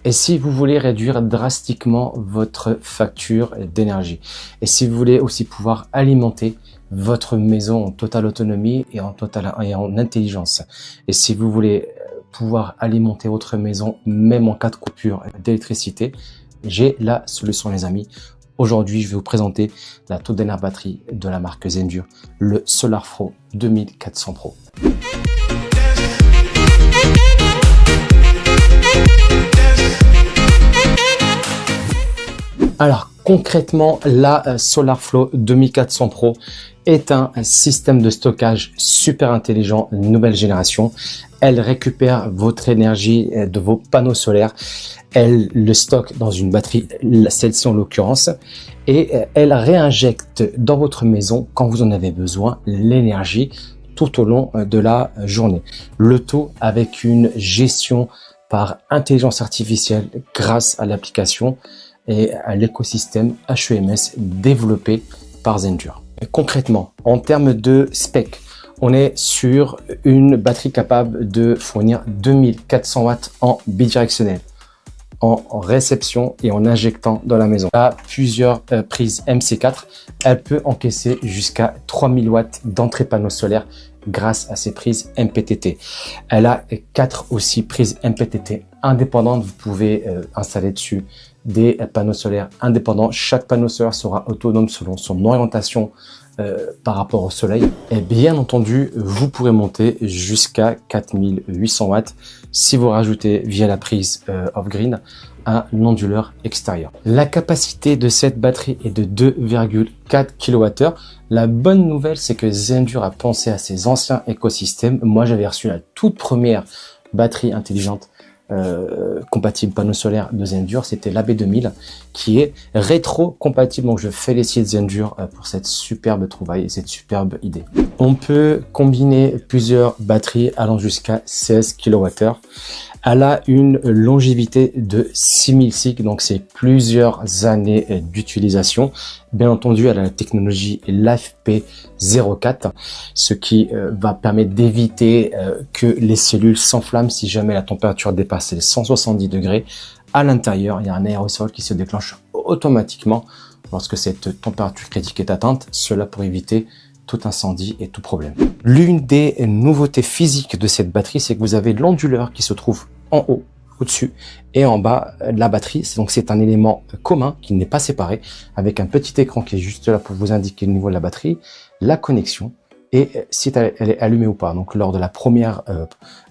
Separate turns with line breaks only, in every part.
Et si vous voulez réduire drastiquement votre facture d'énergie, et si vous voulez aussi pouvoir alimenter votre maison en totale autonomie et en intelligence, et si vous voulez pouvoir alimenter votre maison même en cas de coupure d'électricité, j'ai la solution les amis. Aujourd'hui, je vais vous présenter la toute dernière batterie de la marque Zendure, le SolarFlow 2400 Pro. Alors concrètement, la SolarFlow 2400 Pro est un système de stockage super intelligent, nouvelle génération. Elle récupère votre énergie de vos panneaux solaires. Elle le stocke dans une batterie, celle-ci en l'occurrence, et elle réinjecte dans votre maison, quand vous en avez besoin, l'énergie tout au long de la journée. Le tout avec une gestion par intelligence artificielle grâce à l'application et à l'écosystème HEMS développé par Zendure. Concrètement, en termes de spec, on est sur une batterie capable de fournir 2400 watts en bidirectionnel, en réception et en injectant dans la maison. À plusieurs prises MC4, elle peut encaisser jusqu'à 3000 watts d'entrée panneaux solaires grâce à ses prises MPTT. Elle a 4 aussi prises MPTT indépendantes. Vous pouvez installer dessus des panneaux solaires indépendants. Chaque panneau solaire sera autonome selon son orientation par rapport au soleil. Et bien entendu, vous pourrez monter jusqu'à 4800 watts si vous rajoutez via la prise off-grid un onduleur extérieur. La capacité de cette batterie est de 2,4 kWh. La bonne nouvelle, c'est que Zendure a pensé à ses anciens écosystèmes. Moi, j'avais reçu la toute première batterie intelligente compatible panneau solaire de Zendure, c'était l'AB2000 qui est rétro-compatible. Donc je félicite Zendure pour cette superbe trouvaille et cette superbe idée. On peut combiner plusieurs batteries allant jusqu'à 16 kWh. Elle a une longévité de 6000 cycles, donc c'est plusieurs années d'utilisation. Bien entendu, elle a la technologie LiFeP04, ce qui va permettre d'éviter que les cellules s'enflamment si jamais la température dépasse les 170 degrés. À l'intérieur, il y a un aérosol qui se déclenche automatiquement lorsque cette température critique est atteinte, cela pour éviter tout incendie et tout problème. L'une des nouveautés physiques de cette batterie, c'est que vous avez l'onduleur qui se trouve en haut, au-dessus et en bas de la batterie. Donc c'est un élément commun qui n'est pas séparé, avec un petit écran qui est juste là pour vous indiquer le niveau de la batterie, la connexion et si elle est allumée ou pas. Donc lors de la première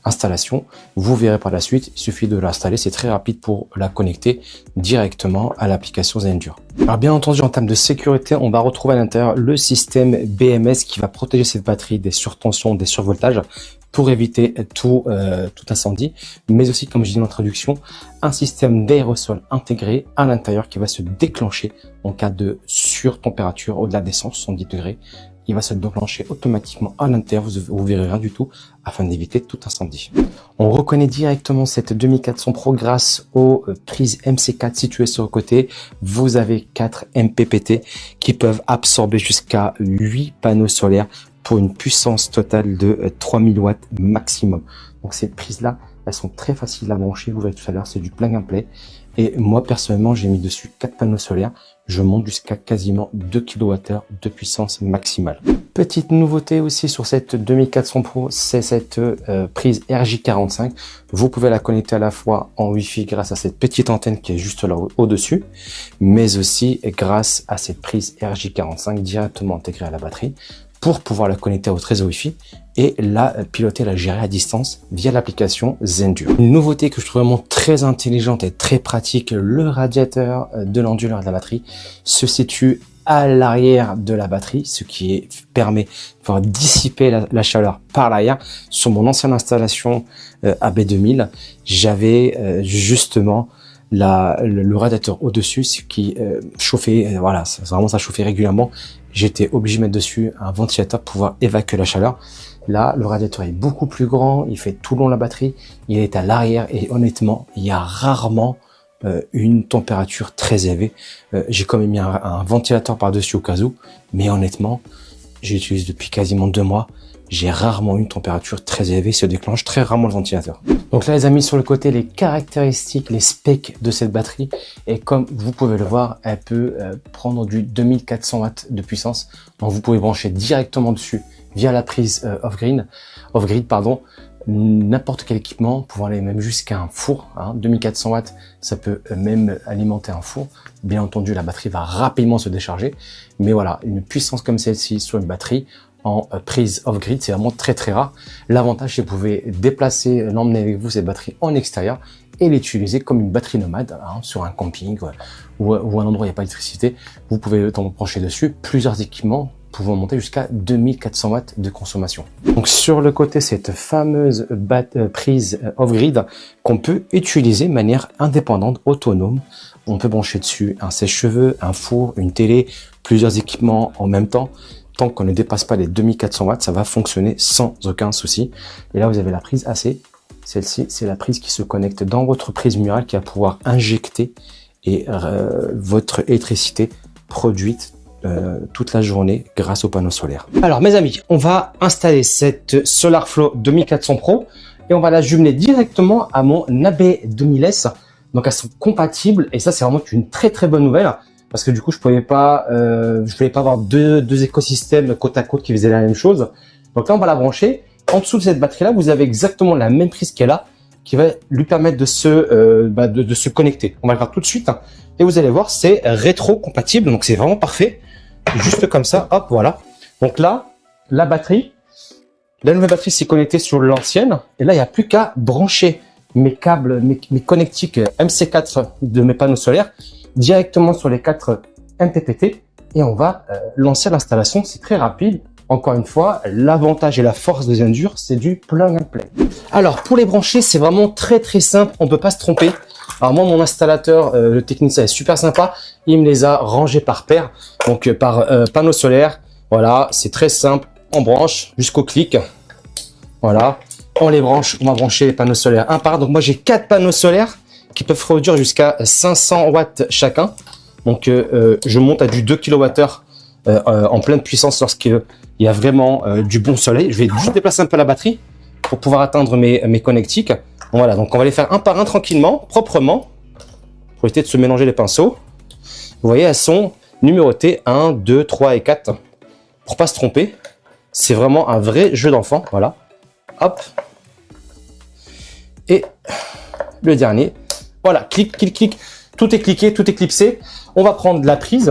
installation, vous verrez par la suite, il suffit de l'installer, c'est très rapide pour la connecter directement à l'application Zendure. Alors bien entendu, en termes de sécurité, on va retrouver à l'intérieur le système BMS qui va protéger cette batterie des surtensions, des survoltages pour éviter tout incendie, mais aussi, comme je dis dans l'introduction, un système d'aérosol intégré à l'intérieur qui va se déclencher en cas de surtempérature au-delà des 170 degrés. Il va se déclencher automatiquement à l'intérieur, vous verrez rien du tout, afin d'éviter tout incendie. On reconnaît directement cette 2400 Pro grâce aux prises MC4 situées sur le côté. Vous avez 4 MPPT qui peuvent absorber jusqu'à 8 panneaux solaires pour une puissance totale de 3000 watts maximum. Donc ces prises-là, elles sont très faciles à brancher, vous verrez tout à l'heure, c'est du plug and play. Et moi personnellement, j'ai mis dessus 4 panneaux solaires, je monte jusqu'à quasiment 2 kWh de puissance maximale. Petite nouveauté aussi sur cette 2400 Pro, c'est cette prise RJ45. Vous pouvez la connecter à la fois en Wi-Fi grâce à cette petite antenne qui est juste là au-dessus, mais aussi grâce à cette prise RJ45 directement intégrée à la batterie, pour pouvoir la connecter à votre réseau Wi-Fi et la piloter, la gérer à distance via l'application Zendure. Une nouveauté que je trouve vraiment très intelligente et très pratique, le radiateur de l'onduleur de la batterie se situe à l'arrière de la batterie, ce qui permet de pouvoir dissiper la chaleur par l'arrière. Sur mon ancienne installation AB2000, j'avais justement le radiateur au-dessus, ce qui chauffait, voilà, vraiment ça chauffait régulièrement. J'étais obligé de mettre dessus un ventilateur pour pouvoir évacuer la chaleur. Là, le radiateur est beaucoup plus grand, il fait tout le long de la batterie, il est à l'arrière et honnêtement, il y a rarement une température très élevée. J'ai quand même mis un ventilateur par-dessus au cas où, mais honnêtement, j'utilise depuis quasiment 2 mois. J'ai rarement une température très élevée, se déclenche très rarement le ventilateur. Donc là les amis, sur le côté, les caractéristiques, les specs de cette batterie, et comme vous pouvez le voir, elle peut prendre du 2400 watts de puissance. Donc vous pouvez brancher directement dessus via la prise off-grid, n'importe quel équipement, pouvant aller même jusqu'à un four. 2400 watts, ça peut même alimenter un four. Bien entendu, la batterie va rapidement se décharger, mais voilà, une puissance comme celle-ci sur une batterie en prise off-grid, c'est vraiment très très rare. L'avantage, c'est que vous pouvez déplacer, l'emmener avec vous cette batterie en extérieur et l'utiliser comme une batterie nomade sur un camping ou un endroit où il n'y a pas d'électricité. Vous pouvez donc brancher dessus plusieurs équipements pouvant monter jusqu'à 2400 watts de consommation. Donc sur le côté, cette fameuse prise off-grid qu'on peut utiliser de manière indépendante, autonome. On peut brancher dessus un sèche-cheveux, un four, une télé, plusieurs équipements en même temps. Tant qu'on ne dépasse pas les 2400 watts, ça va fonctionner sans aucun souci. Et là, vous avez la prise AC. Celle-ci, c'est la prise qui se connecte dans votre prise murale qui va pouvoir injecter votre électricité produite toute la journée grâce aux panneaux solaires. Alors mes amis, on va installer cette SolarFlow 2400 Pro et on va la jumeler directement à mon AB2000S. Donc elles sont compatibles et ça c'est vraiment une très très bonne nouvelle. Parce que du coup, je voulais pas avoir deux écosystèmes côte à côte qui faisaient la même chose. Donc là, on va la brancher. En dessous de cette batterie-là, vous avez exactement la même prise qu'elle a, qui va lui permettre de se connecter. On va le faire tout de suite. Et vous allez voir, c'est rétro-compatible. Donc c'est vraiment parfait. Juste comme ça, hop, voilà. Donc là, la nouvelle batterie s'est connectée sur l'ancienne. Et là, il n'y a plus qu'à brancher mes câbles, mes connectiques MC4 de mes panneaux solaires directement sur les 4 MPPT et on va lancer l'installation. C'est très rapide. Encore une fois, l'avantage et la force de Zendure, c'est du plug and play. Alors pour les brancher, c'est vraiment très très simple. On peut pas se tromper. Alors moi, mon installateur, le technicien est super sympa. Il me les a rangés par paire, donc par panneau solaire. Voilà, c'est très simple. On branche jusqu'au clic. Voilà, on les branche. On va brancher les panneaux solaires un par un. Donc moi, j'ai 4 panneaux solaires qui peuvent produire jusqu'à 500 watts chacun. Donc je monte à du 2 kWh en pleine puissance lorsqu'il y a vraiment du bon soleil. Je vais juste déplacer un peu la batterie pour pouvoir atteindre mes connectiques. Voilà, donc on va les faire un par un tranquillement, proprement, pour éviter de se mélanger les pinceaux. Vous voyez, elles sont numérotées 1, 2, 3 et 4. Pour pas se tromper, c'est vraiment un vrai jeu d'enfant. Voilà, hop. Et le dernier. Voilà, clic, clic, clic. Tout est cliqué, tout est clipsé. On va prendre la prise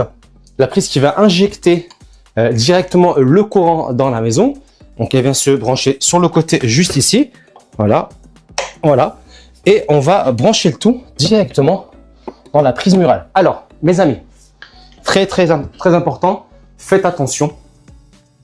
qui va injecter directement le courant dans la maison. Donc, elle vient se brancher sur le côté juste ici. Voilà, voilà. Et on va brancher le tout directement dans la prise murale. Alors, mes amis, très, très, très important, faites attention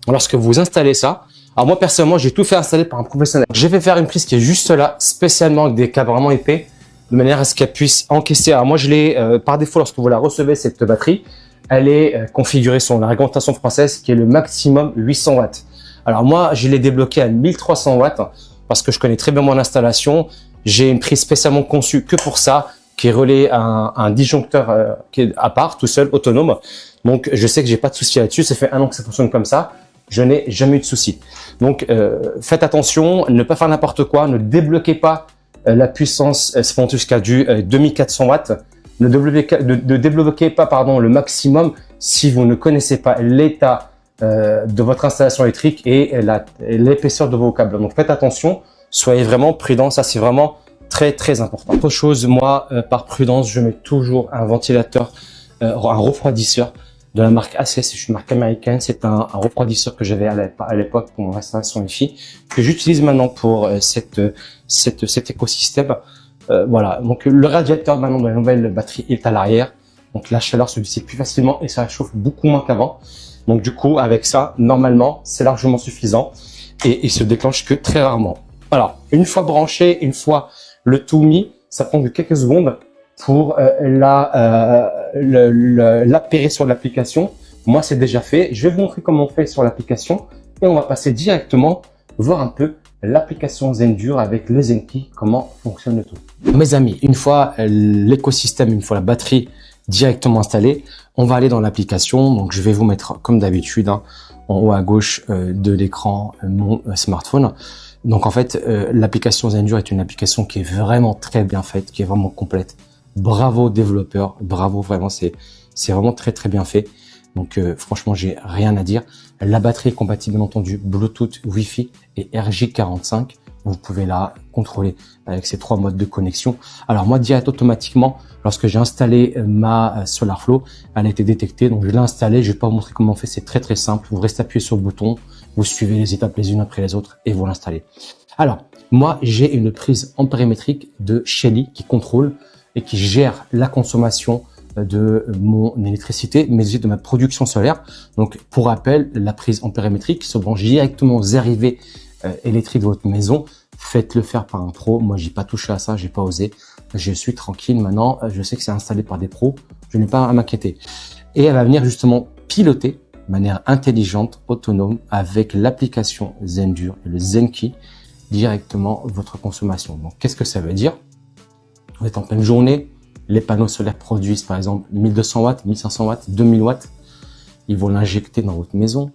lorsque vous installez ça. Alors moi, personnellement, j'ai tout fait installer par un professionnel. J'ai fait faire une prise qui est juste là, spécialement avec des câbles vraiment épais, de manière à ce qu'elle puisse encaisser. Alors moi, je l'ai par défaut lorsque vous la recevez, cette batterie, elle est configurée sur la réglementation française qui est le maximum 800 watts. Alors moi, je l'ai débloqué à 1300 watts parce que je connais très bien mon installation. J'ai une prise spécialement conçue que pour ça, qui est reliée à un disjoncteur qui est à part, tout seul, autonome. Donc je sais que j'ai pas de souci là-dessus. Ça fait 1 an que ça fonctionne comme ça. Je n'ai jamais eu de souci. Donc faites attention, ne pas faire n'importe quoi, ne débloquez pas la puissance, c'est monté jusqu'à du 2400 watts. Ne débloquez pas le maximum si vous ne connaissez pas l'état de votre installation électrique et l'épaisseur de vos câbles. Donc faites attention, soyez vraiment prudents, ça c'est vraiment très très important. Autre chose, moi par prudence, je mets toujours un ventilateur, un refroidisseur de la marque ACS, c'est une marque américaine, c'est un refroidisseur que j'avais à l'époque pour mon installation Wi-Fi, que j'utilise maintenant pour cet écosystème. Voilà, donc le radiateur maintenant de la nouvelle batterie est à l'arrière, donc la chaleur se dissipe plus facilement et ça chauffe beaucoup moins qu'avant. Donc du coup, avec ça, normalement, c'est largement suffisant et il se déclenche que très rarement. Alors, une fois branché, une fois le tout mis, ça prend que quelques secondes pour l'appairer sur l'application. Moi, c'est déjà fait. Je vais vous montrer comment on fait sur l'application et on va passer directement voir un peu l'application Zendure avec le Zenki, comment fonctionne le tout. Mes amis, une fois l'écosystème, une fois la batterie directement installée, on va aller dans l'application. Donc, je vais vous mettre, comme d'habitude, hein, en haut à gauche de l'écran, mon smartphone. Donc, en fait, l'application Zendur est une application qui est vraiment très bien faite, qui est vraiment complète. Bravo développeur, bravo, vraiment, c'est vraiment très, très bien fait. Donc, franchement, j'ai rien à dire. La batterie est compatible, bien entendu, Bluetooth, Wi-Fi et RJ45. Vous pouvez la contrôler avec ces 3 modes de connexion. Alors moi, direct automatiquement, lorsque j'ai installé ma SolarFlow, elle a été détectée. Donc je l'ai installée. Je vais pas vous montrer comment on fait. C'est très très simple. Vous restez appuyé sur le bouton, vous suivez les étapes les unes après les autres et vous l'installez. Alors moi, j'ai une prise ampérimétrique de Shelly qui contrôle et qui gère la consommation de mon électricité, mais aussi de ma production solaire. Donc pour rappel, la prise ampérimétrique se branche directement aux arrivées électriques de votre maison. Faites-le faire par un pro. Moi, j'ai pas touché à ça, j'ai pas osé. Je suis tranquille maintenant. Je sais que c'est installé par des pros. Je n'ai pas à m'inquiéter. Et elle va venir justement piloter de manière intelligente, autonome, avec l'application Zendur et le Zenki directement votre consommation. Donc, qu'est-ce que ça veut dire? Vous êtes en pleine journée. Les panneaux solaires produisent par exemple 1200 watts, 1500 watts, 2000 watts. Ils vont l'injecter dans votre maison.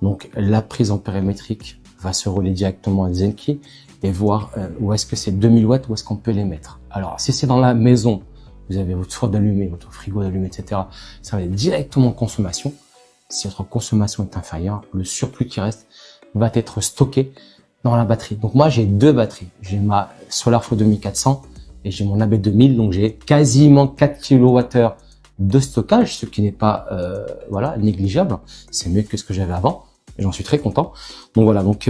Donc, la prise ampérimétrique va se relier directement à Zenki et voir où est-ce que c'est 2000 watts, où est-ce qu'on peut les mettre. Alors, si c'est dans la maison, vous avez votre four d'allumé, votre frigo d'allumé, etc. Ça va être directement en consommation. Si votre consommation est inférieure, le surplus qui reste va être stocké dans la batterie. Donc moi, j'ai 2 batteries. J'ai ma SolarFlow 2400 et j'ai mon AB2000. Donc j'ai quasiment 4 kWh de stockage, ce qui n'est pas voilà, négligeable. C'est mieux que ce que j'avais avant. J'en suis très content. Donc voilà, donc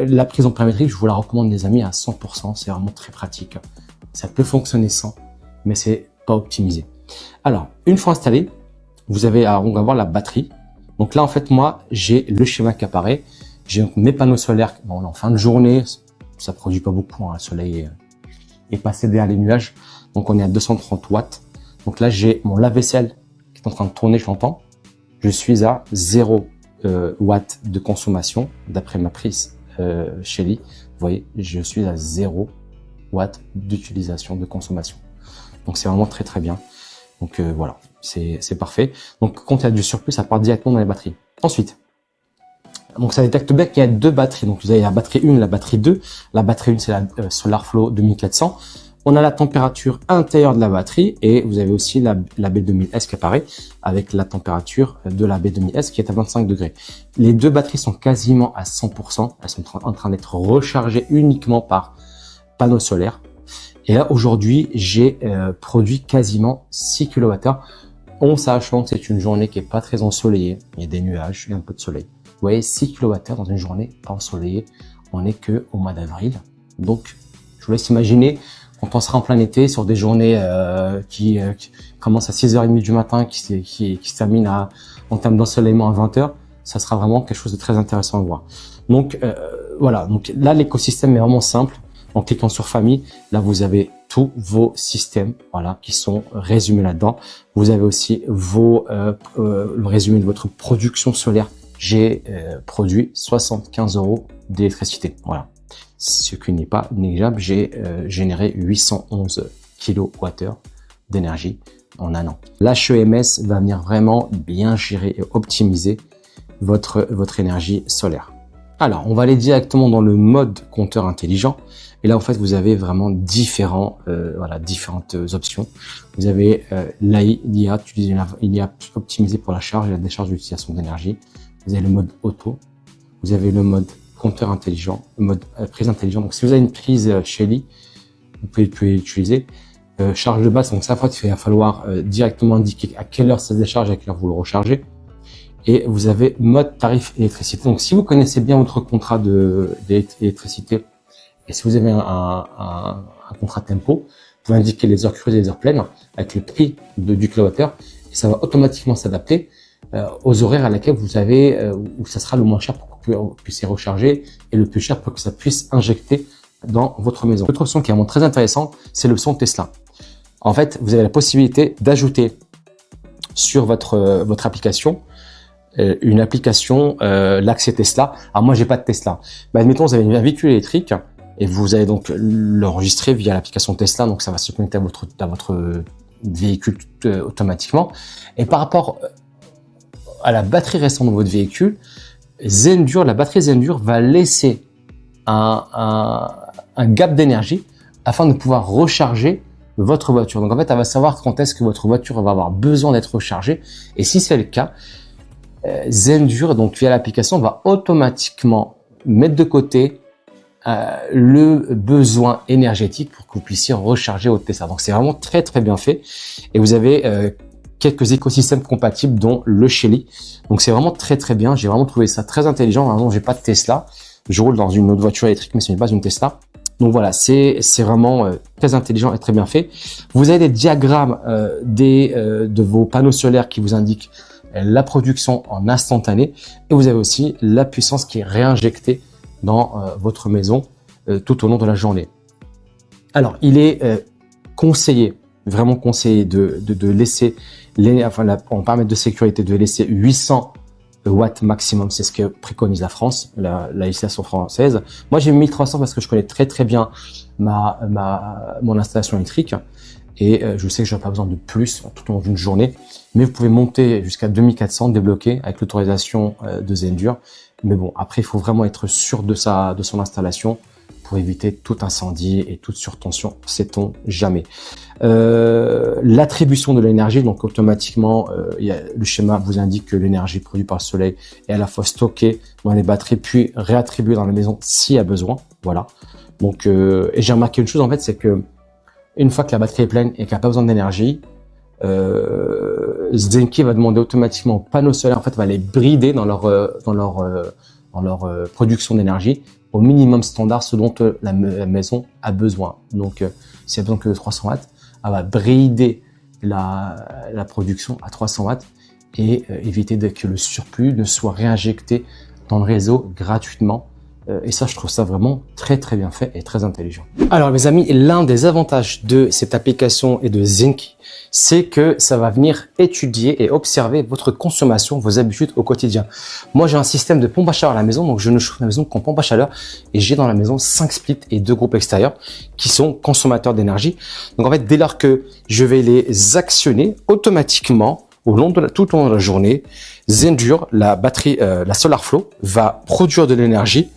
la prise ampérimétrique, je vous la recommande les amis à 100%. C'est vraiment très pratique. Ça peut fonctionner sans, mais c'est pas optimisé. Alors, une fois installé, vous avez, on va voir la batterie. Donc là, en fait, moi, j'ai le schéma qui apparaît. J'ai mes panneaux solaires. Bon, en fin de journée, ça produit pas beaucoup. Hein, le soleil est passé derrière les nuages. Donc on est à 230 watts. Donc là, j'ai mon lave-vaisselle qui est en train de tourner, je l'entends. Je suis à 0 watts de consommation d'après ma prise Shelly. Vous voyez, je suis à 0 watts d'utilisation de consommation. Donc c'est vraiment très très bien. Donc voilà, c'est parfait. Donc quand il y a du surplus, ça part directement dans les batteries. Ensuite, donc ça détecte bien qu'il y a 2 batteries. Donc vous avez la batterie 1, la batterie 2. La batterie 1, c'est la SolarFlow 2400. On a la température intérieure de la batterie et vous avez aussi la B2000S qui apparaît avec la température de la B2000S qui est à 25 degrés. Les 2 batteries sont quasiment à 100%. Elles sont en train d'être rechargées uniquement par panneaux solaires. Et là, aujourd'hui, j'ai produit quasiment 6 kWh. En sachant que c'est une journée qui est pas très ensoleillée. Il y a des nuages et un peu de soleil. Vous voyez, 6 kWh dans une journée pas ensoleillée. On n'est que au mois d'avril. Donc, je vous laisse imaginer quand on sera en plein été sur des journées qui commencent à 6h30 du matin, qui se terminent en termes d'ensoleillement à 20h, ça sera vraiment quelque chose de très intéressant à voir. Donc voilà, donc là l'écosystème est vraiment simple. En cliquant sur famille, là vous avez tous vos systèmes, voilà, qui sont résumés là-dedans. Vous avez aussi le résumé de votre production solaire. J'ai produit 75 € d'électricité, voilà. Ce qui n'est pas négligeable, j'ai généré 811 kWh d'énergie en un an. L'HEMS va venir vraiment bien gérer et optimiser votre énergie solaire. Alors, on va aller directement dans le mode compteur intelligent. Et là, en fait, vous avez vraiment différentes options. Vous avez l'IA optimisé pour la charge et la décharge d'utilisation d'énergie. Vous avez le mode auto. Vous avez le mode compteur intelligent, le mode prise intelligente. Donc, si vous avez une prise Shelly, vous pouvez l'utiliser. Charge de base, donc ça, en fait, il va falloir directement indiquer à quelle heure ça se décharge et à quelle heure vous le rechargez. Et vous avez mode tarif électricité. Donc, si vous connaissez bien votre contrat d'électricité et si vous avez un contrat tempo, vous pouvez indiquer les heures creuses et les heures pleines avec le prix du kilowattheure et ça va automatiquement s'adapter aux horaires à laquelle vous avez où ça sera le moins cher pour que vous puissiez recharger et le plus cher pour que ça puisse injecter dans votre maison. L'autre option qui est vraiment très intéressant, c'est l'option Tesla. En fait, vous avez la possibilité d'ajouter sur votre application une application, l'accès Tesla. Alors moi, j'ai pas de Tesla. Mais admettons, vous avez un véhicule électrique et vous allez donc l'enregistrer via l'application Tesla. Donc ça va se connecter à votre véhicule automatiquement. Et par rapport à la batterie restante de votre véhicule, Zendur, la batterie Zendur va laisser un gap d'énergie afin de pouvoir recharger votre voiture. Donc en fait, elle va savoir quand est-ce que votre voiture va avoir besoin d'être rechargée. Et si c'est le cas, Zendur, donc via l'application, va automatiquement mettre de côté le besoin énergétique pour que vous puissiez recharger votre Tesla. Donc c'est vraiment très très bien fait. Et vous avez quelques écosystèmes compatibles, dont le Shelly. Donc c'est vraiment très très bien. J'ai vraiment trouvé ça très intelligent. Vraiment, j'ai pas de Tesla. Je roule dans une autre voiture électrique, mais ce n'est pas une Tesla. Donc voilà, c'est vraiment très intelligent et très bien fait. Vous avez des diagrammes de vos panneaux solaires qui vous indiquent la production en instantané, et vous avez aussi la puissance qui est réinjectée dans votre maison tout au long de la journée. Alors, il est conseillé, vraiment conseillé de laisser en paramètre de sécurité, de laisser 800 watts maximum, c'est ce que préconise la France, la législation française. Moi, j'ai mis 1300 parce que je connais très très bien mon installation électrique, et je sais que je n'ai pas besoin de plus tout au long d'une journée. Mais vous pouvez monter jusqu'à 2400 débloqué avec l'autorisation de Zendur. Mais bon, après, il faut vraiment être sûr de son installation pour éviter tout incendie et toute surtension, sait-on jamais. L'attribution de l'énergie, donc automatiquement, le schéma vous indique que l'énergie produite par le soleil est à la fois stockée dans les batteries puis réattribuée dans la maison s'il y a besoin. Voilà. Donc, et j'ai remarqué une chose en fait, c'est que une fois que la batterie est pleine et qu'elle n'a pas besoin d'énergie, Zenki va demander automatiquement aux panneaux solaires, en fait, va les brider dans leur production d'énergie au minimum standard, ce dont la maison a besoin. Donc, s'il y a besoin que de 300 watts, elle va brider la production à 300 watts et éviter que le surplus ne soit réinjecté dans le réseau gratuitement. Et ça, je trouve ça vraiment très très bien fait et très intelligent. Alors mes amis, l'un des avantages de cette application et de Zenki, c'est que ça va venir étudier et observer votre consommation, vos habitudes au quotidien. Moi, j'ai un système de pompe à chaleur à la maison, donc je ne chauffe ma maison qu'en pompe à chaleur, et j'ai dans la maison 5 splits et 2 groupes extérieurs qui sont consommateurs d'énergie. Donc en fait, dès lors que je vais les actionner automatiquement tout au long de la journée, Zendur, la batterie, la SolarFlow, va produire de l'énergie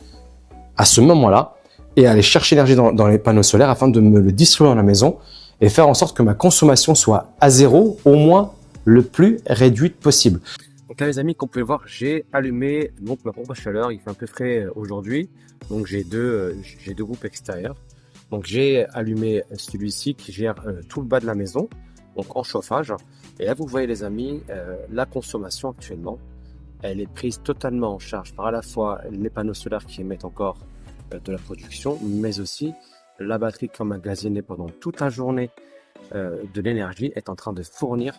à ce moment-là et aller chercher l'énergie dans les panneaux solaires afin de me le distribuer dans la maison et faire en sorte que ma consommation soit à zéro, au moins le plus réduite possible. Donc là les amis, comme vous pouvez voir, j'ai allumé donc ma pompe à chaleur. Il fait un peu frais aujourd'hui, donc j'ai deux groupes extérieurs. Donc j'ai allumé celui-ci qui gère tout le bas de la maison, donc en chauffage. Et là vous voyez les amis, la consommation actuellement, elle est prise totalement en charge par à la fois les panneaux solaires qui émettent encore de la production, mais aussi la batterie qui emmagasinée pendant toute la journée de l'énergie est en train de fournir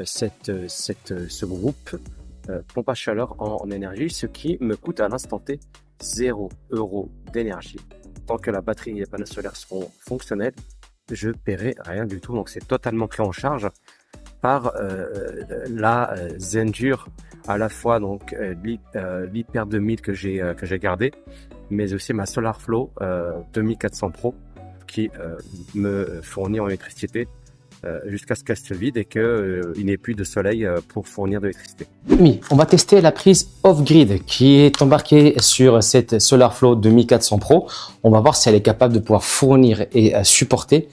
ce groupe pompe à chaleur en énergie, ce qui me coûte à l'instant T 0 € d'énergie. Tant que la batterie et les panneaux solaires seront fonctionnels, je paierai rien du tout. Donc c'est totalement pris en charge par la Zendur, à la fois donc l'Hyper 2000 que j'ai gardé, mais aussi ma SolarFlow 2400 Pro qui me fournit en électricité jusqu'à ce qu'elle se vide et qu'il n'ait plus de soleil pour fournir de l'électricité. On va tester la prise off-grid qui est embarquée sur cette SolarFlow 2400 Pro. On va voir si elle est capable de pouvoir fournir et supporter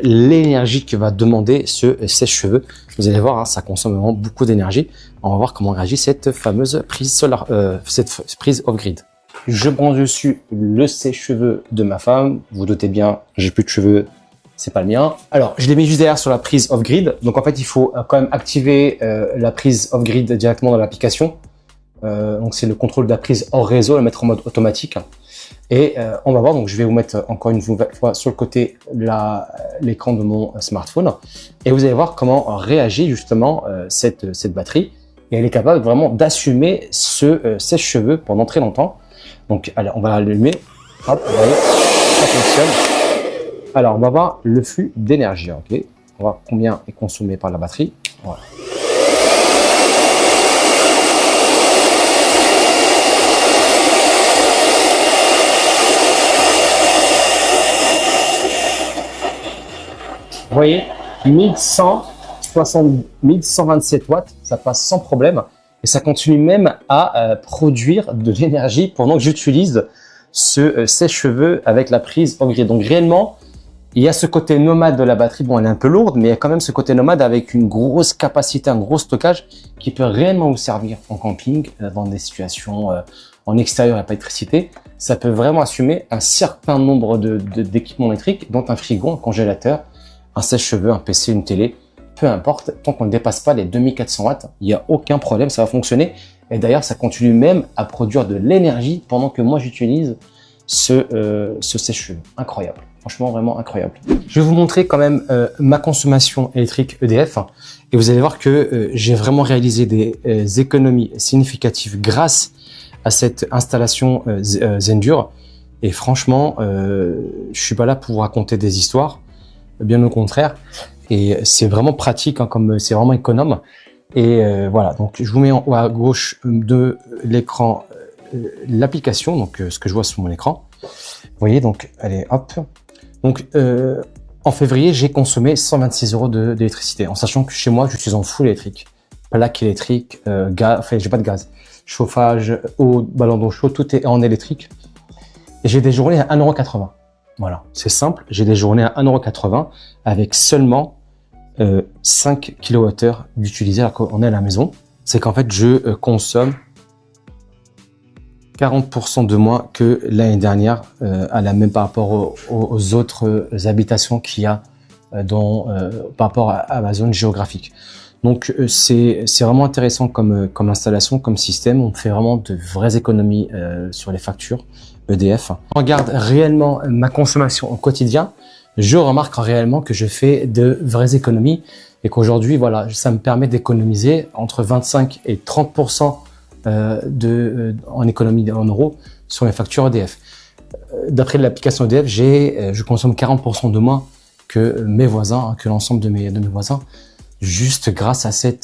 l'énergie que va demander ce sèche-cheveux. Vous allez voir, hein, ça consomme vraiment beaucoup d'énergie. On va voir comment réagit cette fameuse prise cette prise off-grid. Je branche dessus le sèche-cheveux de ma femme. Vous doutez bien, j'ai plus de cheveux, c'est pas le mien. Alors, je l'ai mis juste derrière sur la prise off-grid. Donc en fait, il faut quand même activer la prise off-grid directement dans l'application. Donc c'est le contrôle de la prise hors réseau, la mettre en mode automatique. Et on va voir, donc je vais vous mettre encore une fois sur le côté l'écran de mon smartphone. Et vous allez voir comment réagit justement cette batterie. Et elle est capable vraiment d'assumer ce sèche-cheveux pendant très longtemps. Donc allez, on va l'allumer. Hop, vous voyez, ça fonctionne. Alors on va voir le flux d'énergie. Ok, on va voir combien est consommé par la batterie. Voilà. Vous voyez, 1127 watts, ça passe sans problème. Et ça continue même à produire de l'énergie pendant que j'utilise ce sèche-cheveux avec la prise au grid. Donc réellement, il y a ce côté nomade de la batterie. Bon, elle est un peu lourde, mais il y a quand même ce côté nomade avec une grosse capacité, un gros stockage qui peut réellement vous servir en camping, dans des situations en extérieur, il n'y a pas d'électricité. Ça peut vraiment assumer un certain nombre d'équipements électriques, dont un frigo, un congélateur, un sèche-cheveux, un PC, une télé. Peu importe, tant qu'on ne dépasse pas les 2400 watts, il n'y a aucun problème, ça va fonctionner. Et d'ailleurs, ça continue même à produire de l'énergie pendant que moi j'utilise ce sèche-cheveux. Incroyable, franchement vraiment incroyable. Je vais vous montrer quand même ma consommation électrique EDF et vous allez voir que j'ai vraiment réalisé des économies significatives grâce à cette installation Zendure. Et franchement, je suis pas là pour vous raconter des histoires, bien au contraire. Et c'est vraiment pratique, hein, comme c'est vraiment économe. Et voilà, donc je vous mets en haut à gauche de l'écran l'application, donc ce que je vois sur mon écran. Vous voyez, donc allez, hop. Donc en février, j'ai consommé 126 € d'électricité, en sachant que chez moi, je suis en full électrique, plaque électrique, gaz, enfin j'ai pas de gaz, chauffage, eau, ballon d'eau chaud, tout est en électrique. Et j'ai des journées à 1,80 €. Voilà, c'est simple, j'ai des journées à 1,80 € avec seulement 5 kWh d'utiliser alors qu'on est à la maison. C'est qu'en fait, je consomme 40% de moins que l'année dernière, à la même par rapport aux autres habitations qu'il y a par rapport à ma zone géographique. Donc c'est vraiment intéressant comme installation, comme système. On fait vraiment de vraies économies sur les factures EDF. On regarde réellement ma consommation au quotidien. Je remarque réellement que je fais de vraies économies et qu'aujourd'hui, voilà, ça me permet d'économiser entre 25 et 30% en économie en euros sur les factures EDF. D'après l'application EDF, je consomme 40% de moins que mes voisins, hein, que l'ensemble de mes voisins, juste grâce à ces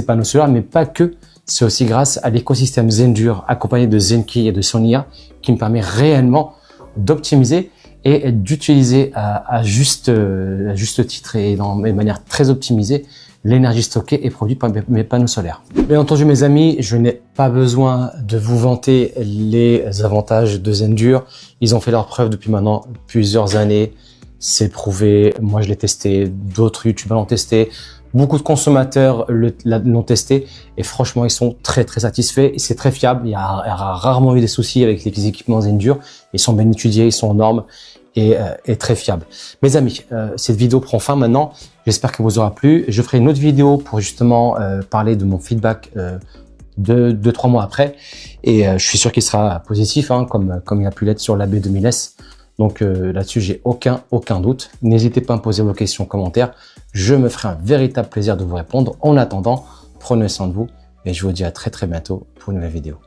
panneaux solaires, mais pas que. C'est aussi grâce à l'écosystème Zendure accompagné de Zenki et de son IA qui me permet réellement d'optimiser et d'utiliser à juste titre et de manière très optimisée l'énergie stockée et produite par mes panneaux solaires. Bien entendu, mes amis, je n'ai pas besoin de vous vanter les avantages de Zendure. Ils ont fait leur preuve depuis maintenant plusieurs années. C'est prouvé. Moi, je l'ai testé. D'autres youtubeurs l'ont testé. Beaucoup de consommateurs l'ont testé et franchement, ils sont très satisfaits. C'est très fiable. Il y a rarement eu des soucis avec les équipements Zendure. Ils sont bien étudiés, ils sont aux normes et très fiables. Mes amis, cette vidéo prend fin maintenant. J'espère qu'elle vous aura plu. Je ferai une autre vidéo pour justement parler de mon feedback 2-3 mois après. Et je suis sûr qu'il sera positif, hein, comme il a pu l'être sur l'AB 2000S. Donc là-dessus, j'ai aucun doute. N'hésitez pas à me poser vos questions en commentaire. Je me ferai un véritable plaisir de vous répondre. En attendant, prenez soin de vous et je vous dis à très bientôt pour une nouvelle vidéo.